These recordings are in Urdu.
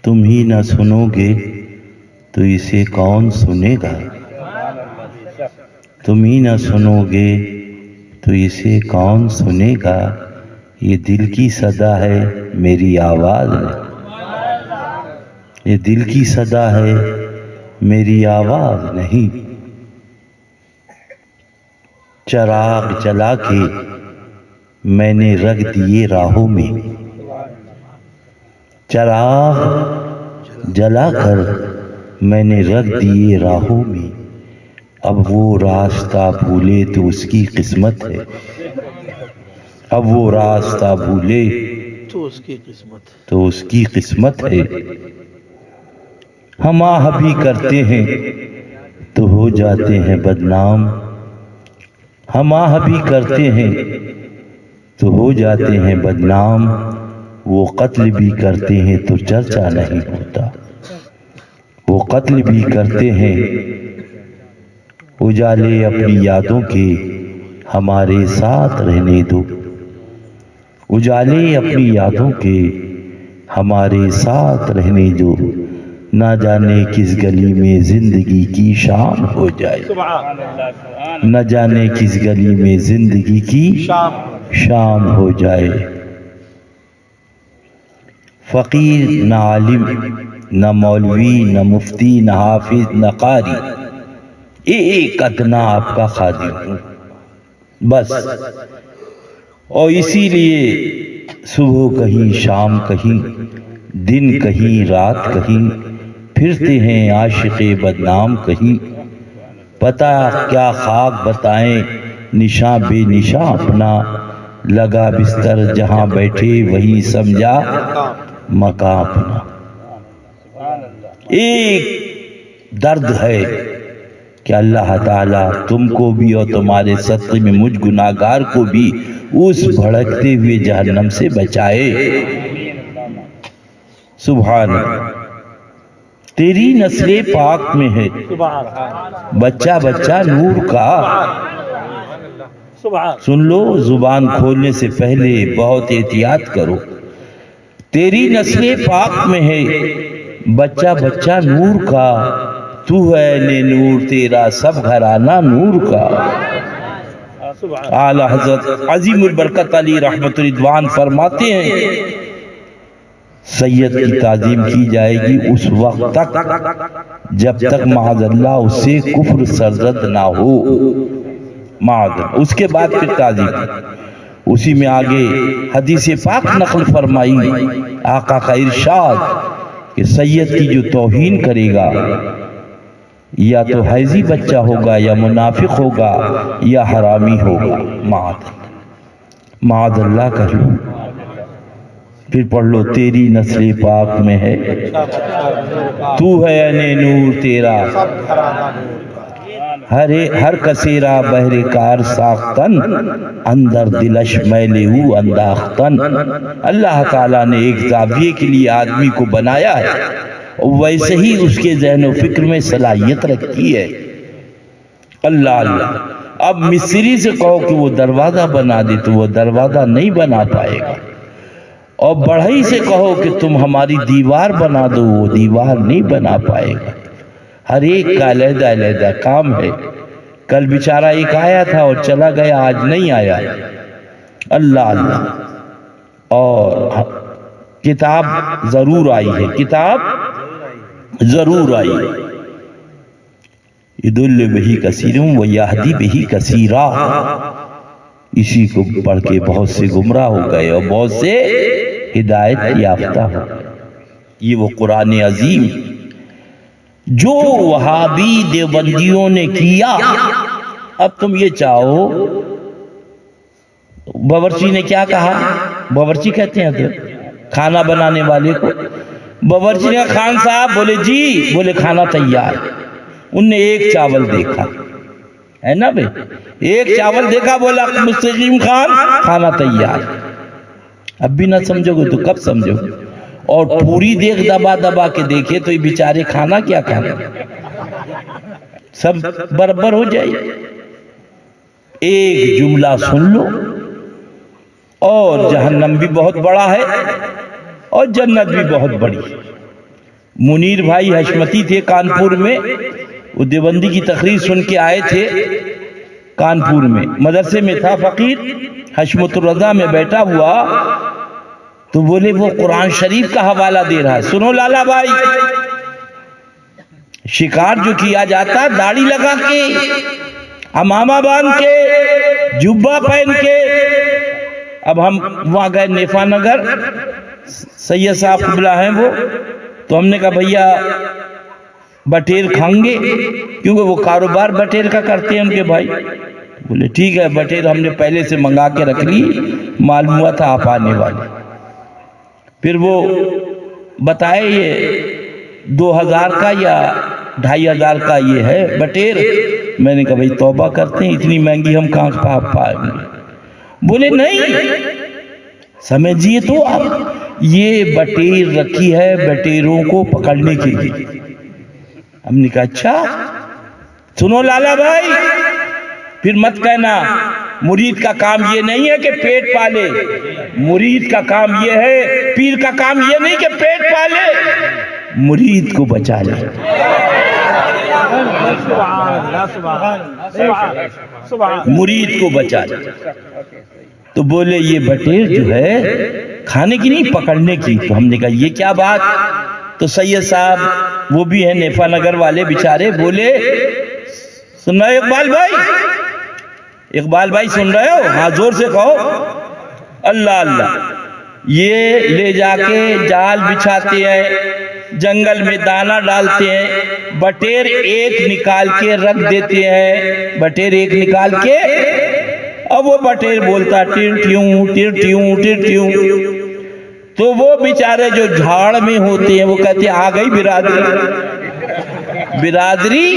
تم ہی نہ سنو گے تو اسے کون سنے گا؟ تم ہی نہ سنو گے تو اسے کون سنے گا؟ یہ دل کی صدا ہے میری آواز نہیں، یہ دل کی صدا ہے میری آواز نہیں۔ چراغ جلا کے میں نے رکھ دیے راہوں میں، چراغ جلا کر میں نے رکھ دیے راہوں میں، اب وہ راستہ بھولے تو اس کی قسمت ہے، اب وہ راستہ بھولے تو اس کی قسمت تو اس کی قسمت ہے۔ ہم آہ بھی کرتے ہیں تو ہو جاتے ہیں بدنام، ہم آہ بھی کرتے ہیں تو ہو جاتے ہیں بدنام، وہ قتل بھی کرتے ہیں تو چرچا نہیں ہوتا، وہ قتل بھی کرتے ہیں۔ اجالے اپنی یادوں کے ہمارے ساتھ رہنے دو، اجالے اپنی یادوں کے ہمارے ساتھ رہنے دو، نہ جانے کس گلی میں زندگی کی شام ہو جائے، نہ جانے کس گلی میں زندگی کی شام ہو جائے۔ فقیر نہ عالم نہ مولوی نہ مفتی نہ حافظ نہ قاری، ایک ادنا آپ کا خادم ہوں بس، اور اسی لیے صبح کہیں شام کہیں دن کہیں رات کہیں پھرتے ہیں عاشق بدنام کہیں، پتہ کیا خاک بتائیں نشاں بے نشاں اپنا، لگا بستر جہاں بیٹھے وہیں سمجھا مقام اپنا۔ ایک درد ہے کہ اللہ تعالیٰ تم کو بھی اور تمہارے صدقے میں مجھ گناہگار کو بھی اس بھڑکتے ہوئے جہنم سے بچائے۔ سبحان اللہ، تیری نسل پاک میں ہے بچہ بچہ نور کا۔ سن لو، زبان کھولنے سے پہلے بہت احتیاط کرو۔ تیری نسل پاک میں ہے بچہ بچہ نور کا، تو ہے نے نور تیرا سب گھرانہ نور کا۔ اعلیٰ حضرت عظیم البرکت علی رحمت رضوان فرماتے ہیں سید کی تعظیم کی جائے گی اس وقت تک جب تک معاذ اللہ اس سے کفر سرزد نہ ہو، معاذ اللہ، اس کے بعد پھر تعظیم۔ اسی میں آگے حدیث پاک نقل فرمائی، آقا کا ارشاد کہ سید کی جو توہین کرے گا یا تو حیضی بچہ ہوگا یا منافق ہوگا یا حرامی ہوگا، معاذ اللہ کہہ لو۔ پھر پڑھ لو، تیری نسل پاک میں ہے تو ہے انے نور تیرا ہر کسیرا بہر کار ساختن، اندر دلش میلے ہو انداختن۔ اللہ تعالیٰ نے ایک زاویے کے لیے آدمی کو بنایا ہے، ویسے ہی اس کے ذہن و فکر میں صلاحیت رکھی ہے۔ اللہ اللہ، اب مصری سے کہو کہ وہ دروازہ بنا دے تو وہ دروازہ نہیں بنا پائے گا، اور بڑھئی سے کہو کہ تم ہماری دیوار بنا دو وہ دیوار نہیں بنا پائے گا۔ ہر ایک کا علیحدہ علیحدہ کام ہے۔ کل بیچارہ ایک آیا تھا اور چلا گیا، آج نہیں آیا۔ اللہ اللہ، اور کتاب ضرور آئی ہے، کتاب ضرور آئی ہے۔ یدل بہی کثیرم و یہدی بہی کثیرا، اسی کو پڑھ کے بہت سے گمراہ ہو گئے اور بہت سے ہدایت یافتہ ہو گئے۔ یہ وہ قرآن عظیم جو وہابی دیوبندیوں نے کیا۔ اب تم یہ چاہو، باورچی نے کیا کہا؟ باورچی کہتے ہیں کھانا بنانے والے کو۔ باورچی نے کہا خان صاحب، بولے جی، بولے کھانا تیار۔ ان نے ایک چاول دیکھا ہے نا بھئی، ایک چاول دیکھا، بولا مستقیم خان کھانا تیار۔ اب بھی نہ سمجھو گے تو کب سمجھو گے؟ اور پوری دیکھ دبا دبا کے دیکھے تو یہ بیچارے کھانا کیا کھانا، سب برابر ہو جائے۔ ایک جملہ سن لو، اور جہنم بھی بہت بڑا ہے اور جنت بھی بہت بڑی ہے۔ منیر بھائی حشمتی تھے کانپور میں، وہ دیوبندی کی تقریر سن کے آئے تھے کانپور میں، مدرسے میں تھا فقیر، حشمت الرضا میں بیٹھا ہوا تو بولے وہ قرآن شریف کا حوالہ دے رہا ہے. سنو لالا بھائی، شکار جو کیا جاتا داڑھی لگا کے، امامہ باندھ کے، جبہ پہن کے. اب ہم وہاں گئے نیفا نگر، سید صاحب قبلہ ہیں وہ، تو ہم نے کہا بھیا بٹیر کھائیں گے، کیونکہ وہ کاروبار بٹیر کا کرتے ہیں ان کے بھائی. بولے ٹھیک ہے، بٹیر ہم نے پہلے سے منگا کے رکھ لی، معلوم ہوا تھا آپ آنے والے. پھر وہ بتائے یہ 2000 کا یا 2500 کا یہ ہے بٹیر. میں نے کہا بھائی توبہ کرتے ہیں، اتنی مہنگی ہم کہاں پائیں گے. بولے نہیں سمجھیے تو آپ، یہ بٹیر رکھی ہے بٹیروں کو پکڑنے کے لیے. ہم نے کہا اچھا. سنو لالا بھائی، پھر مت کہنا مرید کا کام یہ نہیں ہے کہ پیٹ پالے، مرید کا کام یہ ہے، پیر کا کام یہ نہیں کہ پیٹ پالے، مرید کو بچا لے. مرید کو بچا لے. تو بولے یہ بٹیر جو ہے کھانے کی نہیں پکڑنے کی. تو ہم نے کہا یہ کیا بات. تو سید صاحب وہ بھی ہیں نیفا نگر والے بیچارے، بولے سن رہے ہو اقبال بھائی، اقبال بھائی سن رہے ہو؟ ہاں زور سے کہو. اللہ اللہ. یہ لے جا کے جال بچھاتے ہیں، جنگل میں دانہ ڈالتے ہیں، بٹیر ایک نکال کے رکھ دیتے ہیں، بٹیر ایک نکال کے. اب وہ بٹیر بولتا ٹیر ٹیوں ٹیر ٹیوں ٹیر ٹیوں. تو وہ بیچارے جو جھاڑ میں ہوتے ہیں وہ کہتے ہیں آ گئی برادری. برادری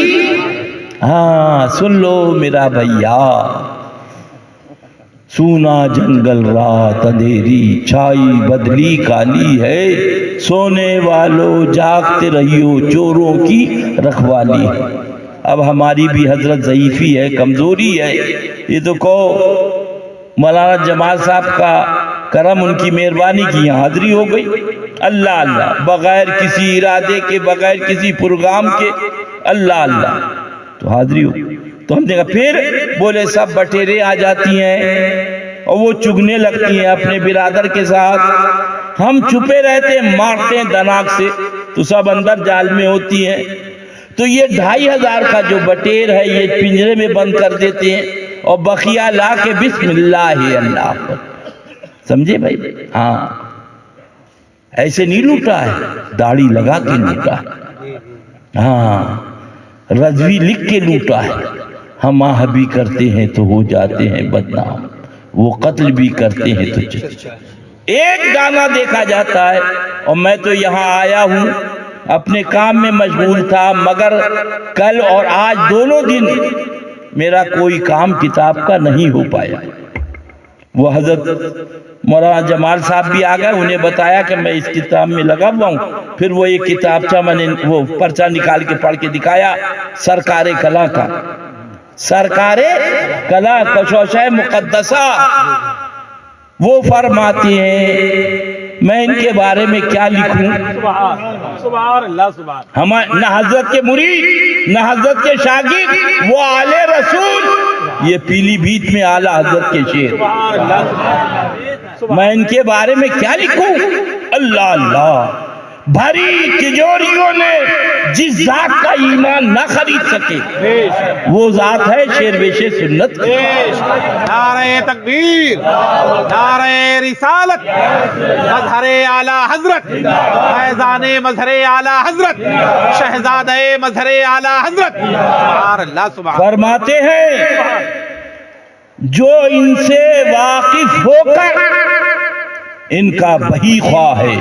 ہاں سن لو میرا بھیا، سونا جنگل رات اندھیری، چھائی بدلی کالی ہے، سونے والوں جاگتے رہیو، چوروں کی رکھوالی ہے. اب ہماری بھی حضرت ضعیفی ہے، کمزوری ہے. یہ تو کہو مولانا جمال صاحب کا کرم، ان کی مہربانی کی یہاں حاضری ہو گئی. اللہ اللہ، بغیر کسی ارادے کے، بغیر کسی پروگرام کے، اللہ اللہ تو حاضری ہو. تو ہم نے کہا پھر بولے سب بٹیریں آ جاتی ہیں اور وہ چگنے لگتی ہیں اپنے برادر کے ساتھ. ہم چھپے رہتے ہیں، مارتے ہیں دناک سے، تو سب اندر جال میں ہوتی ہیں. تو یہ 2500 کا جو بٹیر ہے یہ پنجرے میں بند کر دیتے ہیں اور بقیہ لا کے بسم اللہ اللہ. سمجھے بھائی؟ ہاں ایسے نہیں لوٹا ہے، داڑھی لگا کے لوٹا ہے. ہاں رضوی لکھ کے لوٹا ہے. ہم آہ بھی کرتے ہیں تو ہو جاتے ہیں بدنام، وہ قتل بھی کرتے ہیں تو ایک گانا دیکھا جاتا ہے. اور میں تو یہاں آیا ہوں، اپنے کام میں مشغول تھا، مگر کل اور آج دونوں دن میرا کوئی کام کتاب کا نہیں ہو پایا. وہ حضرت مولانا جمال صاحب بھی آ گئے، انہیں بتایا کہ میں اس کتاب میں لگا ہوا ہوں. پھر وہ ایک کتابچہ میں نے وہ پرچہ نکال کے پڑھ کے دکھایا، سرکار کلا کا، سرکار کلا کشوشہ مقدسہ. وہ فرماتے ہیں میں ان کے بارے میں کیا لکھوں. سبحان اللہ سبحان. ہم نہ حضرت کے مرید نہ حضرت کے شاگرد، وہ آل رسول. یہ پیلی بھیت میں اعلی حضرت کے شعر. میں ان کے بارے میں کیا لکھوں. اللہ اللہ. بھری تجوریوں نے جس ذات کا ایمان نہ خرید سکے وہ ذات ہے شیر بیش سنت. نعرہ تکبیر، نعرہ رسالت، مظہر اعلی حضرت، فیضان مظہر اعلی حضرت، شہزادہ مظہر اعلی حضرت. سبحان اللہ سبحان. فرماتے ہیں جو ان سے واقف ہو کر ان کا بہی خواہ ہے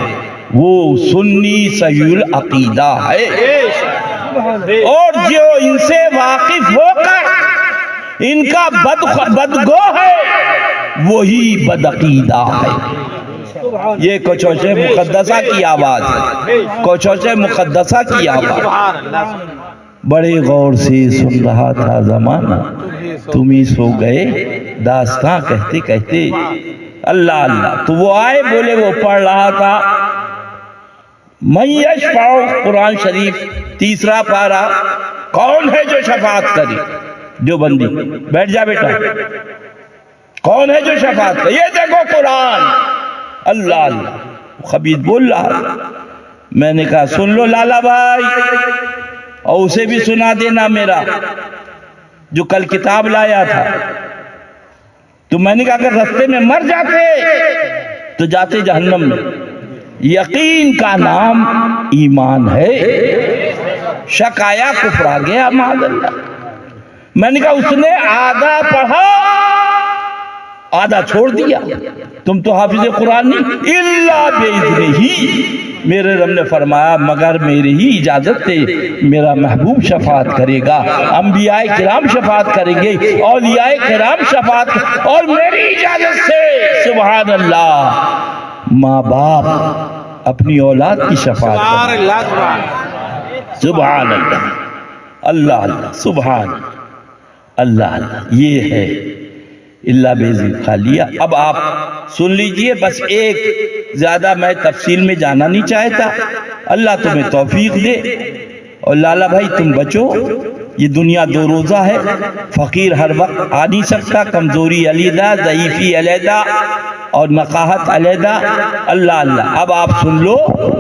وہ سنی صحیح العقیدہ ہے، اور جو ان سے واقف ہو کر ان کا بدگو ہے وہی بدعقیدہ ہے. یہ کوشش مقدسہ کی آواز ہے، کوشش مقدسہ کی آواز. بڑے غور سے سن رہا تھا زمانہ، تم ہی سو گئے داستاں کہتے کہتے. اللہ اللہ. تو وہ آئے، بولے وہ پڑھ رہا تھا من یشفع، قرآن شریف 3 پارہ، کون ہے جو شفاعت کرے؟ دیوبندی بیٹھ جا بیٹا، کون ہے جو شفاعت کرے؟ یہ دیکھو قرآن، اللہ اللہ خبیث بول رہا۔ میں نے کہا سن لو لالا بھائی، اور اسے بھی سنا دینا میرا جو کل کتاب لایا تھا۔ تو میں نے کہا اگر رستے میں مر جاتے تو جاتے جہنم میں۔ یقین کا نام ایمان ہے، شک آیا کفر آ گیا معاذ اللہ۔ میں نے کہا اس نے آدھا پڑھا آدھا چھوڑ دیا، تم تو حافظ قرآن نہیں۔ الا باذنہ، میرے رب نے فرمایا مگر میری ہی اجازت سے میرا محبوب شفاعت کرے گا، انبیاء کرام شفاعت کریں گے، اولیاء کرام شفاعت، اور میری اجازت سے سبحان اللہ ماں باپ اپنی اولاد کی شفاعت کریں۔ سبحان اللہ، اللہ اللہ، سبحان اللہ اللہ، یہ ہے اللہ بیزی کھا لیا۔ اب آپ سن لیجئے، بس ایک زیادہ میں تفصیل میں جانا نہیں چاہتا، اللہ تمہیں توفیق دے۔ اور لالا بھائی تم بچو، یہ دنیا 2 روزہ ہے، فقیر ہر وقت آ نہیں سکتا، کمزوری علیحدہ، ضعیفی علیحدہ اور نقاہت علیحدہ، اللہ اللہ۔ اب آپ سن لو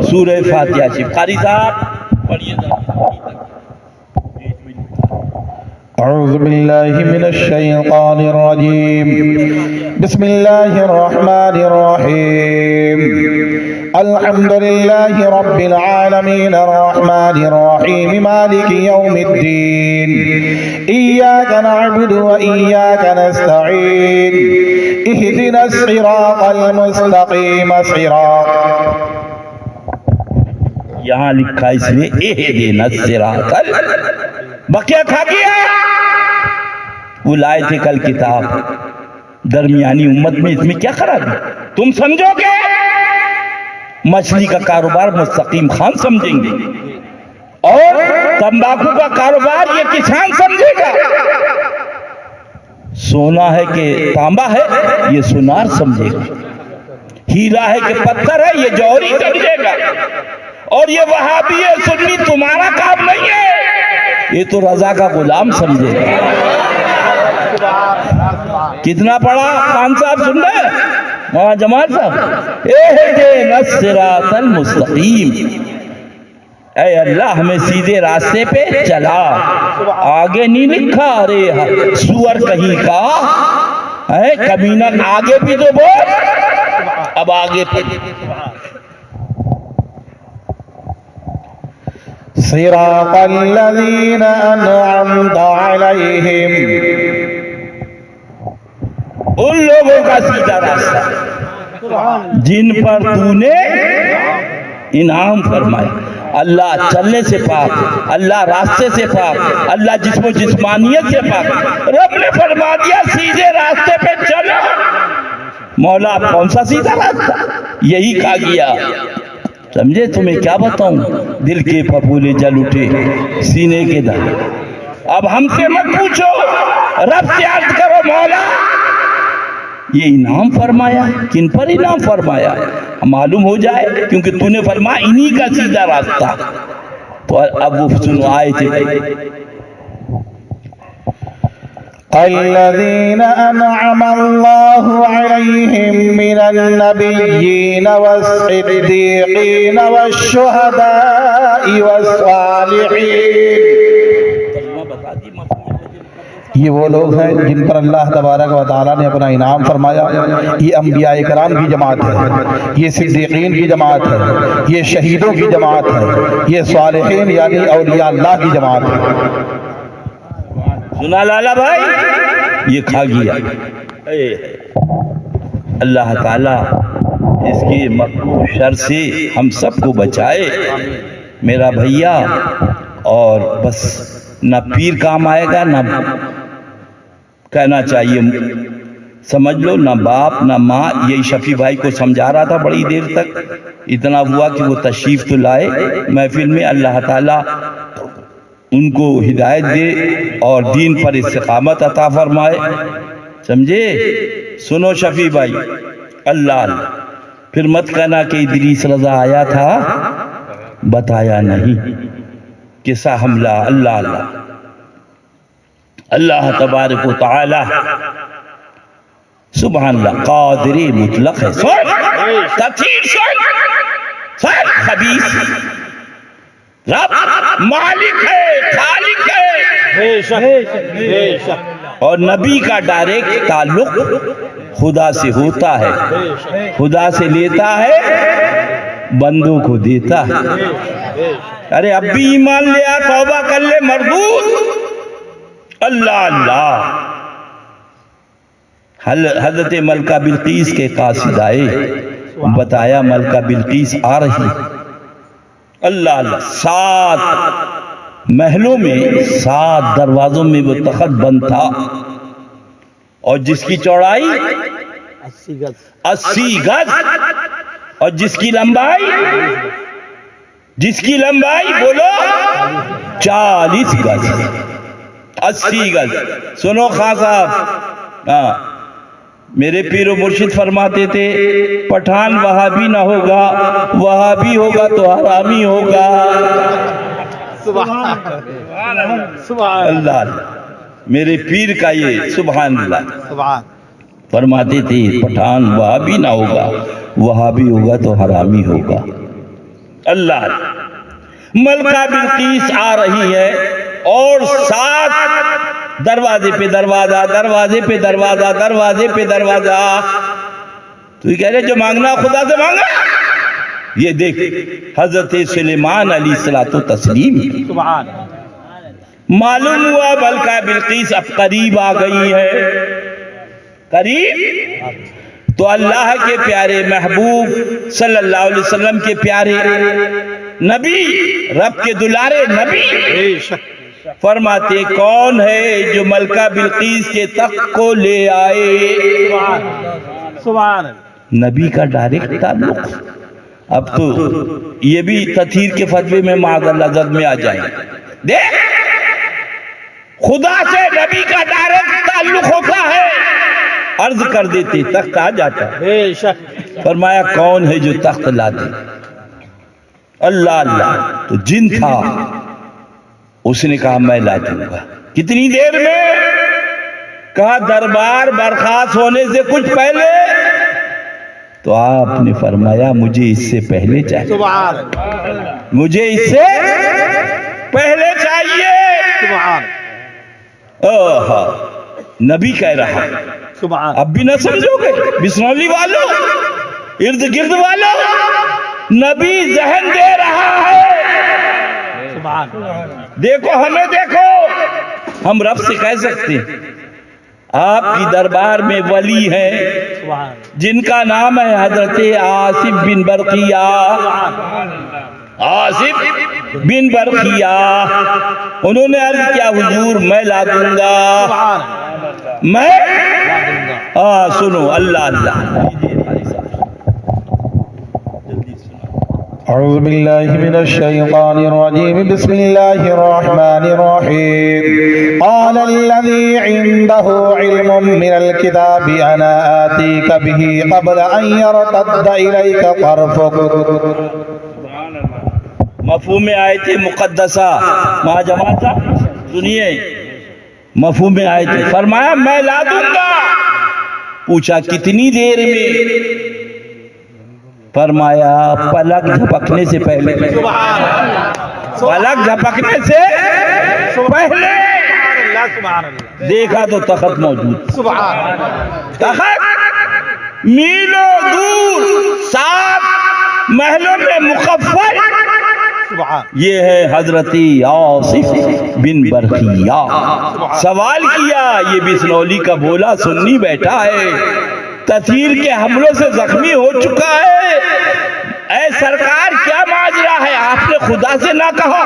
سورہ فاتحہ شریف، قاری صاحب پڑھیے ذرا۔ اعوذ باللہ من الشیطان الرجیم، بسم اللہ الرحمن الرحیم، الحمد للہ رب العالمین الرحمن الرحیم مالک یوم الدین، ایاک نعبد و ایاک نستعین، اہدنا الصراط المستقیم صراط، یہاں لکھا اس نے اہدنا الصراط، بقیہ کھا گیا۔ وہ لائے تھے کل کتاب، درمیانی امت میں اس میں کیا خرابی؟ تم سمجھو گے مچھلی کا کاروبار مستقیم خان سمجھیں گے، اور تمباکو کا کاروبار یہ کسان سمجھے گا، سونا ہے کہ تانبا ہے یہ سونار سمجھے گا، ہیرا ہے کہ پتھر ہے یہ جوہری سمجھے گا، اور یہ وہابی ہے سنی تمہارا کام نہیں ہے، یہ تو رضا کا غلام سمجھے گا۔ کتنا پڑھا خان صاحب سن رہے ہیں؟ وہاں جماعت صاحب، اہدنا الصراط المستقیم، اے اللہ ہمیں سیدھے راستے پہ چلا۔ آگے نہیں لکھا ارے سور کہیں کا ہے کمینہ، آگے بھی تو بول، اب آگے پہ صراط الذین انعمت علیہم، ان لوگوں کا سیدھا راستہ جن پر تو نے انعام فرمایا۔ اللہ چلنے سے پاک، اللہ راستے سے پاک، اللہ جسم و جسمانیت سے پاک، رب نے فرما دیا سیدھے راستے پہ چلو۔ مولا کون سا سیدھا راستہ؟ یہی کہا گیا، سمجھے؟ تمہیں کیا بتاؤں، دل کے پھپھولے جل اٹھے سینے کے در۔ اب ہم سے مت پوچھو، رب سے عرض کرو مولا یہ انعام فرمایا، کن پر انعام فرمایا معلوم ہو جائے، کیونکہ تو نے فرمایا انہی کا سیدھا راستہ۔ تو اب وہ سنو آئے تھے الذين أنعم الله عليهم من النبيين والصديقين والشهداء والصالحين۔ یہ وہ لوگ ہیں جن پر اللہ تبارک و تعالیٰ نے اپنا انعام فرمایا۔ یہ انبیاء کرام کی جماعت ہے، یہ صدیقین کی جماعت ہے، یہ شہیدوں کی جماعت ہے، یہ صالحین یعنی اولیاء اللہ کی جماعت ہے۔ سنا لالا بھائی، یہ کھا گیا۔ اللہ تعالیٰ اس کی مکروہ شر سے ہم سب کو بچائے میرا بھیا، اور بس نہ پیر کام آئے گا، نہ کہنا چاہیے سمجھ لو، نہ باپ نہ ماں۔ یہی شفیع بھائی کو سمجھا رہا تھا بڑی دیر تک، اتنا ہوا کہ وہ تشریف تو لائے محفل میں۔ اللہ تعالیٰ ان کو ہدایت دے اور دین پر استقامت عطا فرمائے، سمجھے؟ سنو شفیع بھائی، اللہ اللہ، پھر مت کہنا کہ ادریس رضا آیا تھا بتایا نہیں کسا حملہ اللہ اللہ اللہ تبارک و تعالی سبحان اللہ قادر مطلق ہے. تفسیر سن خبیث رب مالک ہے خالق ہے بے شک بے شک اور نبی کا ڈائریکٹ تعلق خدا سے ہوتا ہے خدا سے لیتا ہے بندوں کو دیتا ہے. ارے اب بھی ایمان لیا توبہ کر لے مردود اللہ اللہ. حضرت ملکہ بلقیس کے قاصد آئے بتایا ملکہ بلقیس آ رہی اللہ اللہ 7 محلوں میں 7 دروازوں میں وہ تخت بند تھا اور جس کی چوڑائی 80 گز اور جس کی لمبائی بولو 40 گز 80 گز. سنو خان صاحب میرے پیر و مرشد فرماتے تھے پٹھان وہابی نہ ہوگا وہابی ہوگا تو حرامی ہوگا. سبحان اللہ میرے پیر کا یہ سبحان اللہ فرماتے تھے پٹھان وہابی نہ ہوگا وہابی ہوگا تو حرامی ہوگا. اللہ ملکہ بلقیس آ رہی ہے اور 7 دروازے پہ دروازہ دروازے پہ دروازہ دروازے پہ دروازہ. تو یہ کہہ رہے جو مانگنا خدا سے مانگا. یہ دیکھ حضرت سلیمان علیہ الصلوۃ والتسلیم سبحان معلوم ہوا ملکہ بلقیس اب قریب آ گئی ہے. قریب تو اللہ کے پیارے محبوب صلی اللہ علیہ وسلم کے پیارے نبی رب کے دلارے نبی بے شک فرماتے کون ہے جو ملکہ بلقیس کے تخت کو لے آئے. سبحان نبی کا ڈائریکٹ تعلق. اب تو یہ بھی تطہیر کے فتوے میں معاذ اللہ زد میں آ جائیں. دیکھ خدا سے نبی کا ڈائریکٹ تعلق ہوتا ہے عرض کر دیتے تخت آ جاتا. بے شک فرمایا کون ہے جو تخت لا دے. اللہ اللہ تو جن تھا اس نے کہا میں لا دوں گا. کتنی دیر میں؟ کہا دربار برخاست ہونے سے کچھ پہلے. تو آپ نے فرمایا مجھے اس سے پہلے چاہیے سبحان مجھے اس سے پہلے چاہیے. سبحان نبی کہہ رہا سبحان اب بھی نہ سمجھو گے بسنولی والوں ارد گرد والوں نبی ذہن دے رہا ہے. سبحان دیکھو ہمیں دیکھو ہم رب سے کہہ سکتے ہیں آپ کی دربار میں ولی ہیں سبحان جن کا نام ہے حضرت آصف بن برقیہ. آصف بن برقیہ انہوں نے عرض کیا حضور میں لا دوں گا میں سنو اللہ اللہ اعوذ باللہ من الشیطان الرجیم بسم اللہ الرحمن الرحیم قال الذی عنده علم من الكتاب انا آتیک به قبل ان يرتد الیک طرفک. مفہوم آیت مقدسہ ماں جماعت سنیے مفہوم آیت فرمایا میں لا دوں گا. پوچھا کتنی دیر میں؟ فرمایا پلک جھپکنے سے پہلے. پلک جھپکنے سے پہلے. سبحان اللہ دیکھا تو تخت موجود. سبحان تخت میلوں دور 7 محلوں میں مخفر. سبحان یہ ہے حضرت آصف بن برقیہ. سوال کیا یہ بسنولی کا بولا سنی بیٹھا ہے تطہیر کے حملوں سے زخمی ہو چکا ہے. اے سرکار کیا ماجرا ہے؟ آپ نے خدا سے نہ کہا.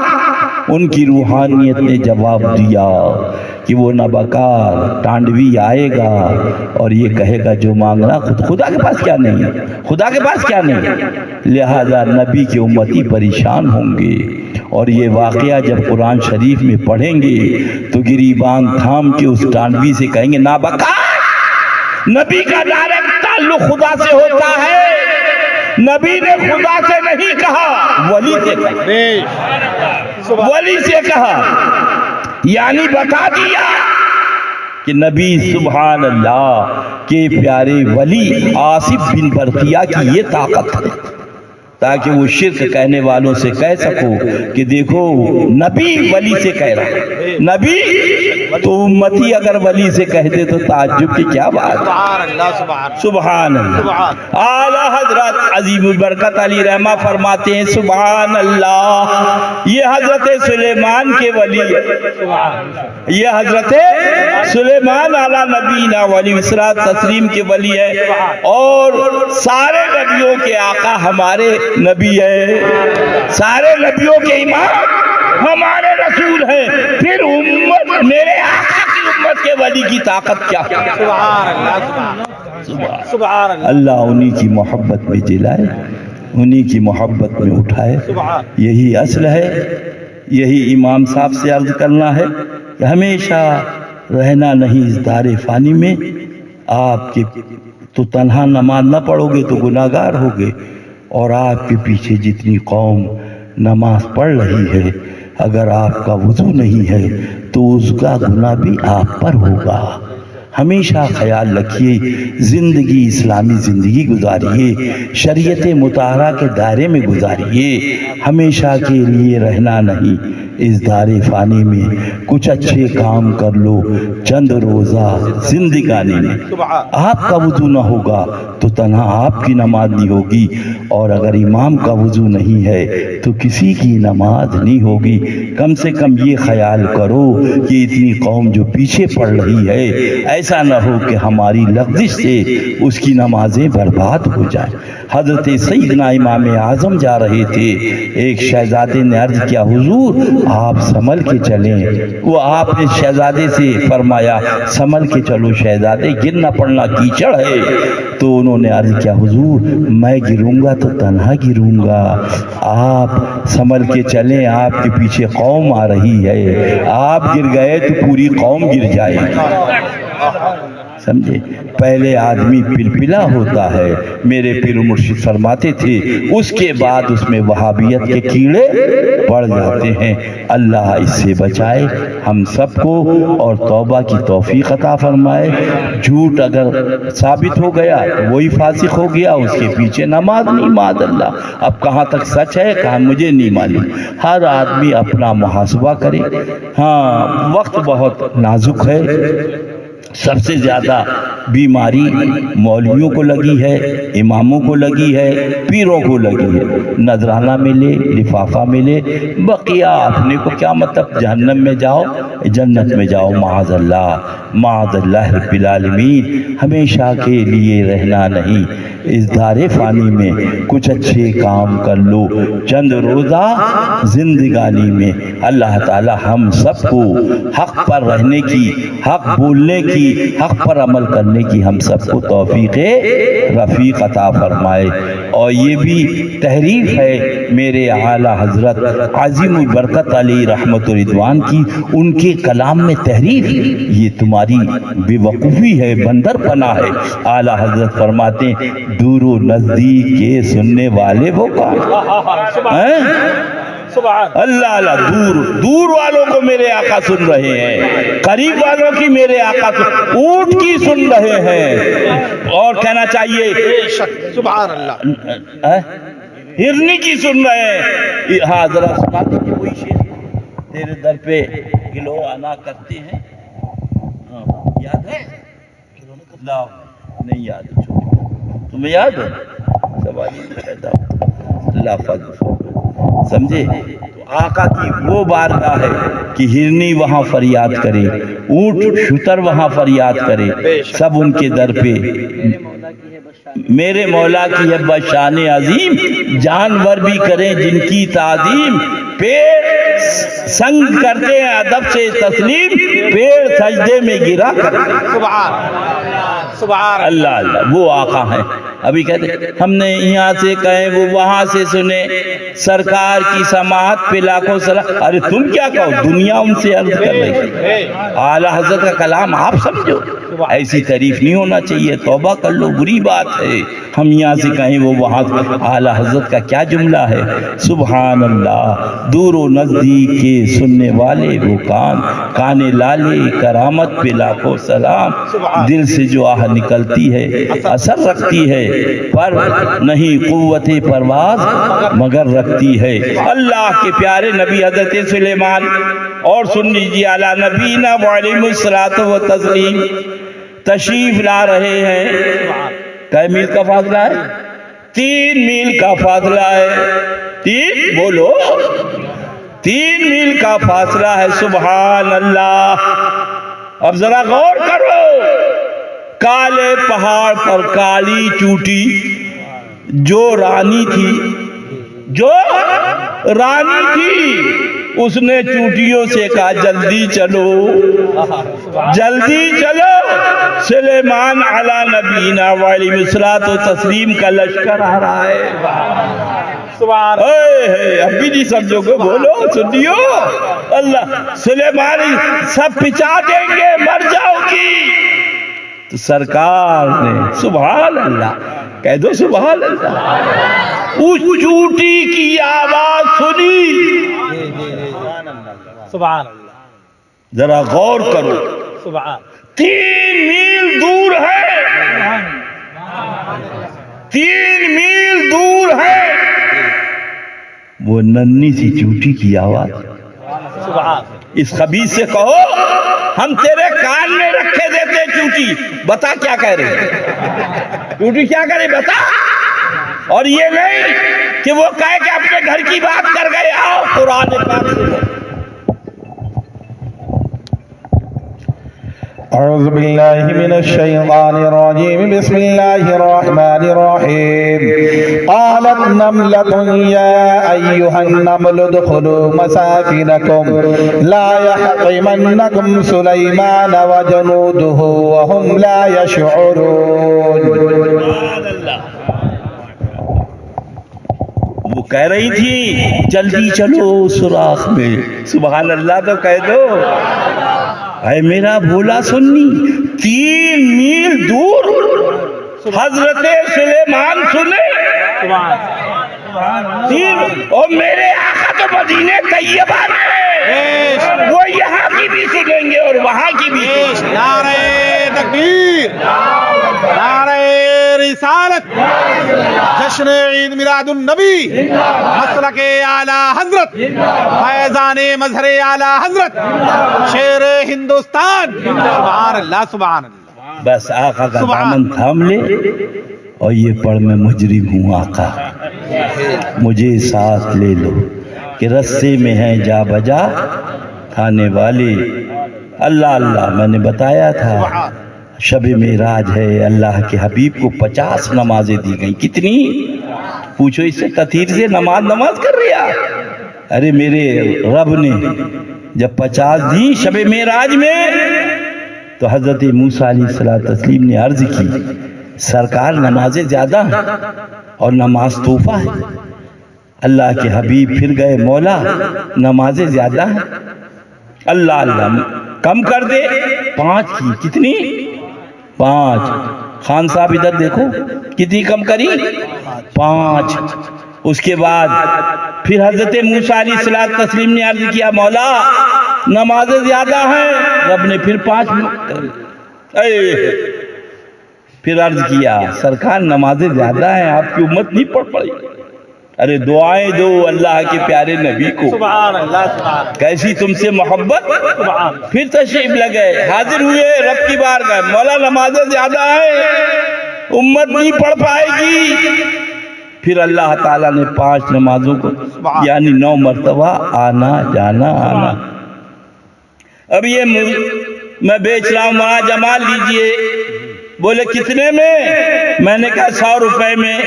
ان کی روحانیت نے جواب دیا کہ وہ نبکار ٹانڈوی آئے گا اور یہ کہے گا جو مانگنا خدا کے پاس کیا نہیں ہے خدا کے پاس کیا نہیں ہے. لہذا نبی کے امتی پریشان ہوں گے اور یہ واقعہ جب قرآن شریف میں پڑھیں گے تو گریبان تھام کے اس ٹانڈوی سے کہیں گے نابکار. نبی کا ڈائریکٹ تعلق خدا سے ہوتا ہے نبی نے خدا سے نہیں کہا، ولی سے کہا، ولی سے کہا، یعنی بتا دیا کہ نبی سبحان اللہ کے پیارے ولی آصف بن برقیہ کی یہ طاقت ہے، تاکہ وہ شرک کہنے والوں سے کہہ سکو کہ دیکھو نبی ولی سے کہہ رہا ہے، نبی تو امتی اگر ولی سے کہہ دے تو تعجب کی کیا بات ہے؟ سبحان اللہ۔ اعلیٰ حضرت عظیم البرکت علی رحمہ فرماتے ہیں سبحان اللہ، یہ حضرت سلیمان کے ولی ہے، یہ حضرت سلیمان علی نبینا ولی اسرات تسلیم کے ولی ہے، اور سارے نبیوں کے آقا ہمارے نبی ہے، سارے نبیوں کے امام ہمارے رسول ہیں، پھر امت میرے آقا کی امت کے ولی کی طاقت کیا ہے؟ سبحان اللہ، سبحان اللہ، اللہ انہی کی محبت میں جلائے، انہی کی محبت میں اٹھائے، یہی اصل ہے، یہی امام صاحب سے عرض کرنا ہے کہ ہمیشہ رہنا نہیں اس دار فانی میں۔ آپ کے تو تنہا نماز نہ پڑھو گے تو گناہگار ہوگے، اور آپ کے پیچھے جتنی قوم نماز پڑھ رہی ہے اگر آپ کا وضو نہیں ہے تو اس کا گناہ بھی آپ پر ہوگا۔ ہمیشہ خیال رکھیے، زندگی اسلامی زندگی گزاریے، شریعت مطہرہ کے دائرے میں گزاریے، ہمیشہ کے لیے رہنا نہیں اس دار فانی میں، کچھ اچھے کام کر لو چند روزہ زندگانی میں۔ آپ کا وضو نہ ہوگا تو تنہا آپ کی نماز نہیں ہوگی، اور اگر امام کا وضو نہیں ہے تو کسی کی نماز نہیں ہوگی۔ کم سے کم یہ خیال کرو کہ اتنی قوم جو پیچھے پڑ رہی ہے ایسا نہ ہو کہ ہماری لغزش سے اس کی نمازیں برباد ہو جائیں۔ حضرت سیدنا امام اعظم جا رہے تھے، ایک شہزادے نے عرض کیا حضور آپ سنبھل کے چلیں، وہ آپ نے شہزادے سے فرمایا سنبھل کے چلو شہزادے، گرنا پڑنا کیچڑ ہے، تو انہوں نے عرض کیا حضور میں گروں گا تو تنہا گروں گا، آپ سنبھل کے چلیں، آپ کے پیچھے قوم آ رہی ہے، آپ گر گئے تو پوری قوم گر جائے گی۔ سمجھے؟ پہلے آدمی پلپلا ہوتا ہے، میرے پیر مرشد فرماتے تھے، اس کے بعد اس میں وہابیت کے کیڑے پڑ جاتے ہیں۔ اللہ اس سے بچائے ہم سب کو اور توبہ کی توفیق عطا فرمائے۔ جھوٹ اگر ثابت ہو گیا وہی فاسق ہو گیا، اس کے پیچھے نماز نہیں، معاذ اللہ۔ اب کہاں تک سچ ہے کہاں مجھے نہیں معلوم، ہر آدمی اپنا محاسبہ کرے۔ ہاں وقت بہت نازک ہے، سب سے زیادہ بیماری مولویوں کو لگی ہے، اماموں کو لگی ہے، پیروں کو لگی ہے۔ نذرانہ ملے، لفافہ ملے، بقیہ اپنے کو کیا مطلب، جہنم میں جاؤ جنت میں جاؤ، معاذ اللہ، معاذ اللہ رب العالمین۔ ہمیشہ کے لیے رہنا نہیں اس دار فانی میں، کچھ اچھے کام کر لو چند روزہ زندگانی میں۔ اللہ تعالی ہم سب کو حق پر رہنے کی، حق بولنے کی، حق پر عمل کرنے کی ہم سب کو توفیق رفیق عطا فرمائے۔ اور یہ بھی تحریف ہے میرے اعلیٰ حضرت عظیم البرکت علی رحمت و رضوان کی، ان کے کلام میں تحریف، یہ تمہاری بے وقوفی ہے، بندر پنا ہے۔ اعلیٰ حضرت فرماتے ہیں دور و نزدیک کے سننے والے وہ کون ہیں؟ اللہ اللہ، دور والوں کو میرے آقا سن رہے ہیں، قریب والوں کی میرے آقا اونٹ کی سن رہے ہیں، اور کہنا چاہیے سبحان اللہ، ہرنی کی سن رہے ہیں۔ ہاں ذرا سنا دیجیے وہی شعر، تیرے در پہ گلو آنا کرتے ہیں، یاد ہے؟ لا نہیں یاد، تمہیں یاد ہے؟ سوال اللہ فضل، سمجھے؟ تو آقا کی وہ بارگاہ ہے کہ ہرنی وہاں فریاد کرے، اونٹ شتر وہاں فریاد کرے، سب ان کے در پہ میرے مولا کی ہے بشان عظیم، جانور بھی کریں جن کی تعظیم، پیڑ سنگ کرتے ہیں ادب سے تسلیم، پیڑ سجدے میں گرا کر۔ سبحان اللہ اللہ، وہ آقا ہیں۔ ابھی کہتے ہیں ہم نے یہاں سے کہیں وہ وہاں سے سنے، سرکار کی سماعت پہ لاکھوں سلام۔ ارے تم کیا کہو، دنیا ان سے عرض کر رہی ہے، اعلیٰ حضرت کا کلام آپ سمجھو۔ ایسی تعریف نہیں ہونا چاہیے. توبہ کر لو, بری بات ہے. ہم یہاں سے کہیں وہ وہاں. اعلیٰ حضرت کا کیا جملہ ہے, سبحان اللہ. دور و نزدیک کے سننے والے وہ کان لالے کرامت پہ لاکھوں سلام. دل سے جو آہ نکلتی ہے اثر رکھتی ہے, پر نہیں قوت پرواز مگر رکھتی ہے. اللہ کے پیارے نبی حضرت سلیمان, اور سن لیجیے, اعلیٰ نبینا وعلیہ الصلاۃ والتسلیم تشریف لا رہے ہیں. کئی میل کا فاصلہ ہے؟ 3 میل کا فاصلہ ہے. 3 بولو, 3 میل کا فاصلہ ہے. سبحان اللہ. اب ذرا غور کرو, کالے پہاڑ پر کالی چوٹی جو رانی تھی, اس نے چوٹیوں سے کہا جلدی چلو, جلدی چلو. سلیمان علی نبینا وعلیہ الصلوۃ والتسلیم کا لشکر آ رہا ہے. سبحان اب بھی نہیں سمجھو گے, بولو سنیو. اللہ سلیمان سب پچا دیں گے, مر جاؤ گی. تو سرکار نے سبحان اللہ کہہ دو, سبحان اللہ, اس چوٹی کی آواز سنی. سبحان اللہ. ذرا غور کرو, سبحان 3 میل دور ہے, 3 میل دور ہے. وہ ننھی سی چوٹی کی آواز. سبحان. اس خبیث سے کہو ہم تیرے کان میں رکھے دیتے چوٹی, بتا کیا کہہ رہے, چوٹی کیا کرے بتا. اور یہ نہیں کہ وہ کہے کہ اپنے گھر کی بات کر گئے. آؤ قرآن پاک سے. اعوذ باللہ من الشیطان الرجیم. بسم اللہ الرحمن الرحیم. قالت نملة یا ایہا النمل ادخلوا مساکنکم لا یحطمنکم سلیمان وجنودہ وهم لا یشعرون. وہ کہہ رہی تھی جلدی چلو سوراخ میں. سبحان اللہ تو کہہ دو. اے میرا بھولا سنی, 3 میل دور حضرت سلیمان سنے. اور میرے آقا تو مدینہ طیبہ میں, وہ یہاں کی بھی سنیں گے اور وہاں کی بھی. نعرہ تکبیر, نعرہ رسالت, جشن عید میلاد النبی, مسلک اعلیٰ حضرت, فیضان مظہر اعلیٰ حضرت, شیر ہندوستان. سبحان اللہ, سبحان اللہ. بس آقا کا دامن تھام لے, اور یہ پڑھ میں مجرم ہوں آقا, مجھے ساتھ لے لو کہ رستے میں ہیں جا بجا کھانے والے. اللہ اللہ میں نے بتایا تھا شب معراج ہے. اللہ کے حبیب کو 50 نمازیں دی گئیں. کتنی پوچھو اس سے, تطہیر سے نماز کر رہا. ارے میرے رب نے جب 50 دی شب معراج میں, تو حضرت موسیٰ علیہ السلام نے عرض کی سرکار نمازیں زیادہ ہیں اور نماز تحفہ ہے. اللہ کے حبیب پھر گئے, مولا نمازیں زیادہ ہیں. اللہ اللہ کم کر دے. 5 کی. کتنی؟ 5. خان صاحب ادھر دیکھو, کتنی کم کری؟ 5. اس کے بعد پھر حضرت موسیٰ علیہ السلام نے عرض کیا مولا نمازیں زیادہ ہیں. رب نے پھر 5 کری. پھر عرض کیا سرکار نمازیں زیادہ ہیں, آپ کی امت نہیں پڑھ پڑی. ارے دعائیں دو اللہ کے پیارے نبی کو. سبحان اللہ, سبحان. کیسی تم سے محبت. پھر تشریف لگے, حاضر ہوئے رب کی بارگاہ, مولا نمازیں زیادہ ہیں, امت نہیں پڑھ پائے گی. پھر اللہ تعالیٰ نے 5 نمازوں کو یعنی 9 مرتبہ آنا جانا آنا. اب یہ میں بیچ رہا ہوں, وہاں جما لیجئے. بولے کتنے میں؟ میں نے کہا 100 روپے میں.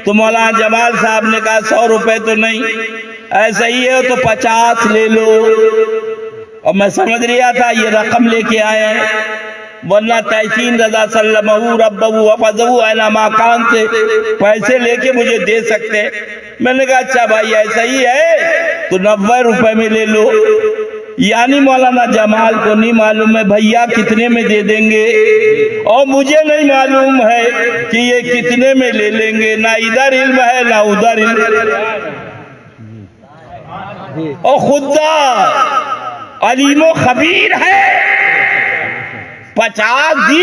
تو مولانا جمال صاحب نے کہا 100 روپے تو نہیں, ایسا ہی ہے تو 50 لے لو. اور میں سمجھ رہا تھا یہ رقم لے کے آئے ہیں, ورنہ تحسین رضا سلمہ ربہ وفضہ اینا ماکان سے پیسے لے کے مجھے دے سکتے. میں نے کہا اچھا بھائی ایسا ہی ہے تو 90 روپے میں لے لو. یعنی مولانا جمال کو نہیں معلوم ہے بھیا کتنے میں دے دیں گے، اور مجھے نہیں معلوم ہے کہ یہ کتنے میں لے لیں گے، نہ ادھر علم ہے نہ ادھر علم، اور خدا علیم و خبیر ہے۔ 50 دی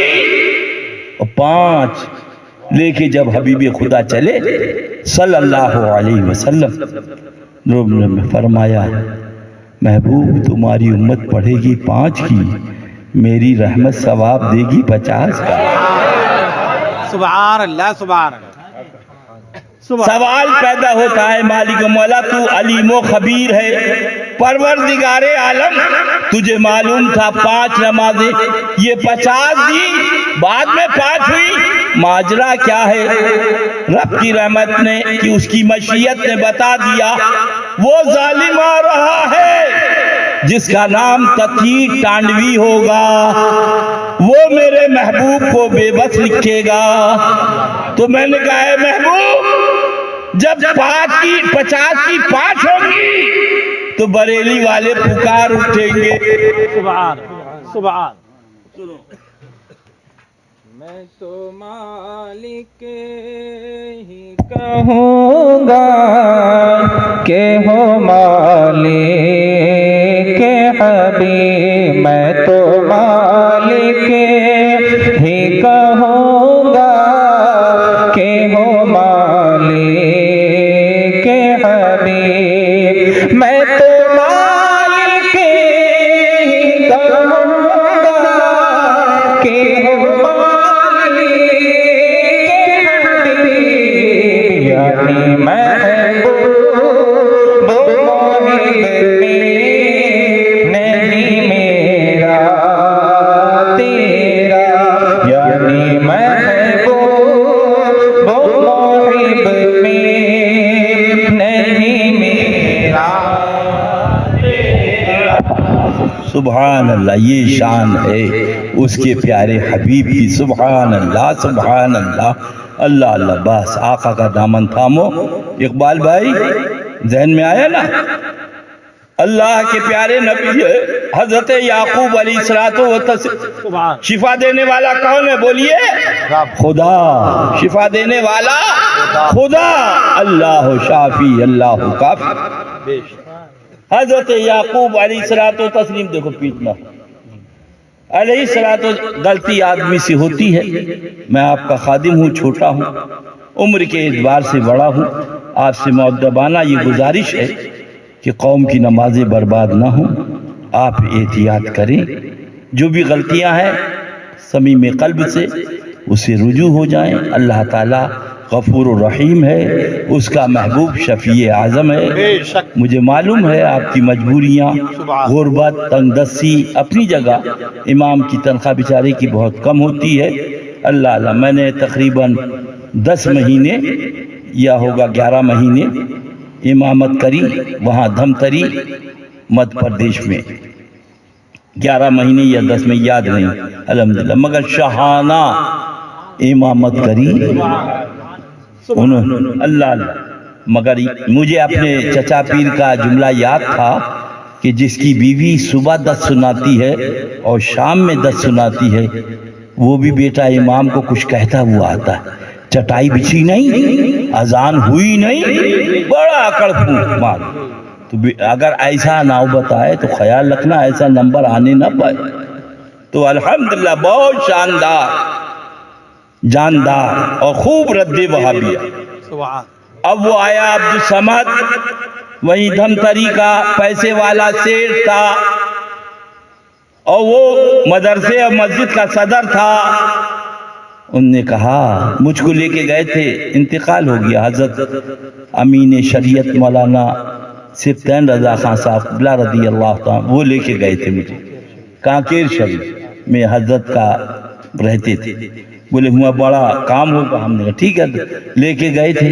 اور 5 لے کے جب حبیب خدا چلے صلی اللہ علیہ وسلم، رب نے فرمایا محبوب تمہاری امت پڑھے گی 5 کی، میری رحمت ثواب دے گی 50 کا۔ سبحان اللہ سبحان اللہ۔ سوال پیدا ہوتا ہے مالک مولا تو علیم و خبیر ہے، پروردگار عالم تجھے معلوم تھا 5 نمازیں، یہ 50 دی بعد میں 5 ہوئی، ماجرا کیا ہے؟ رب کی رحمت نے کہ اس کی مشیت نے بتا دیا وہ ظالم آ رہا ہے جس کا نام تقی ٹانڈوی ہوگا، وہ میرے محبوب کو بے بس لکھے گا۔ تو میں نے کہا ہے محبوب جب 50 کی 5 ہوگی تو بریلی والے پکار اٹھیں گے۔ سبحان سبحان۔ میں تو مالک ہی کہوں گا کہ ہو مالک حبیب، میں تو مالک ہی کہوں گا کہ ہو مالک حبیب، میں تو مالک ہی کہوں گا کہ ہو یعنی محبوب محب نہیں میرا تیرا، یعنی محبوب محب نہیں میرا تیرا۔ سبحان اللہ، یہ شان ہے اس کے پیارے حبیب کی۔ سبحان اللہ سبحان اللہ، اللہ اللہ۔ بس آقا کا دامن تھامو۔ اقبال بھائی ذہن میں آیا نا؟ اللہ کے پیارے نبی حضرت یعقوب علیہ السلام، سبحان شفا دینے والا کون ہے بولیے؟ خدا۔ شفا دینے والا خدا، اللہ شافی اللہ کافی۔ حضرت یعقوب علیہ السلام، دیکھو پیٹنا علیہ السلام، غلطی آدمی سے ہوتی ہے، میں آپ کا خادم ہوں، چھوٹا ہوں، عمر کے اعتبار سے بڑا ہوں، آپ سے مؤدبانہ یہ گزارش ہے کہ قوم کی نمازیں برباد نہ ہوں، آپ احتیاط کریں، جو بھی غلطیاں ہیں صمیم قلب سے اسے رجوع ہو جائیں۔ اللہ تعالیٰ غفور الرحیم ہے، اس کا محبوب شفیع اعظم ہے۔ بے شک مجھے معلوم ہے آپ کی مجبوریاں، غربت، تنگ دستی اپنی جگہ، امام کی تنخواہ بیچارے کی بہت کم ہوتی ہے۔ اللہ اللہ، میں نے تقریباً 10 مہینے یا ہوگا 11 مہینے امامت کری وہاں دھمتری مدھیہ پردیش میں، 11 مہینے یا 10 میں یاد نہیں الحمدللہ، مگر شاہانہ امامت کری انہوں۔ اللہ اللہ، مگر مجھے اپنے چچا پیر کا جملہ یاد تھا کہ جس کی بیوی صبح 10 سناتی ہے اور شام میں 10 سناتی ہے، وہ بھی بیٹا امام کو کچھ کہتا ہوا آتا ہے۔ چٹائی بچھی نہیں، اذان ہوئی نہیں، بڑا اکڑ پھونک مار۔ تو اگر ایسا نوبت آئے تو خیال رکھنا ایسا نمبر آنے نہ پائے۔ تو الحمدللہ بہت شاندار، جاندار اور خوب رد وہابیہ۔ سبحان۔ اب وہ آیا عبدالصمد، وہی دھمتری کا پیسے والا سیٹ تھا، اور وہ مدرسے اور مسجد کا صدر تھا۔ ان نے کہا، مجھ کو لے کے گئے تھے، انتقال ہو گیا، حضرت امین شریعت مولانا سفتین رضا خان صاحب قبلہ رضی اللہ تعالیٰ، وہ لے کے گئے تھے مجھے کانکیر شریف میں، حضرت کا رہتے تھے۔ بولے ہوا بڑا کام ہوگا، ہم نے کہا ٹھیک ہے، لے کے گئے تھے۔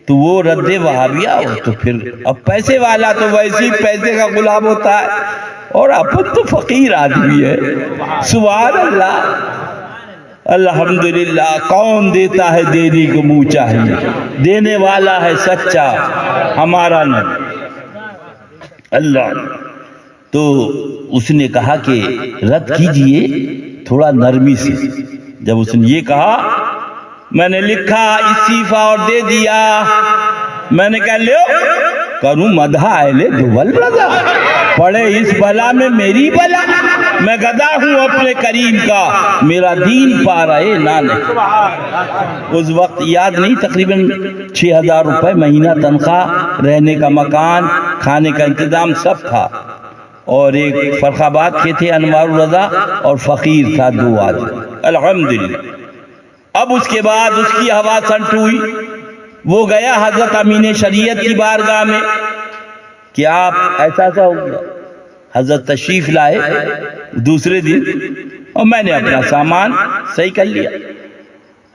تو وہ رد وہابیہ ہو، تو پھر اب پیسے والا تو ویسے ہی پیسے کا غلام ہوتا ہے، اور اپن تو فقیر آدمی ہے۔ سبحان اللہ، الحمدللہ۔ کون دیتا ہے دینے کو منہ چاہیے، دینے والا ہے سچا ہمارا نبی۔ اللہ تو اس نے کہا کہ رد کیجئے تھوڑا نرمی سے. جب اس نے یہ کہا میں نے لکھا استعفا اور دے دیا. میں نے کہا لو کروں مدح اہل دول رضا، پڑے اس بلا میں میری بلا، میں گدا ہوں اپنے کریم کا، میرا دین پا رہے نانے. اس وقت یاد نہیں، تقریباً 6000 روپے مہینہ تنخواہ، رہنے کا مکان، کھانے کا انتظام سب تھا. اور ایک فرخ آباد کے تھے انوار الرضا، اور فقیر تھا 2 آدمی. الحمدللہ. اب اس کے بعد اس کی ہوا سنٹ ہوئی. وہ گیا حضرت امین شریعت کی بارگاہ میں کہ آپ ایسا ہو گیا. حضرت تشریف لائے دوسرے دن، اور میں نے اپنا سامان صحیح کر لیا.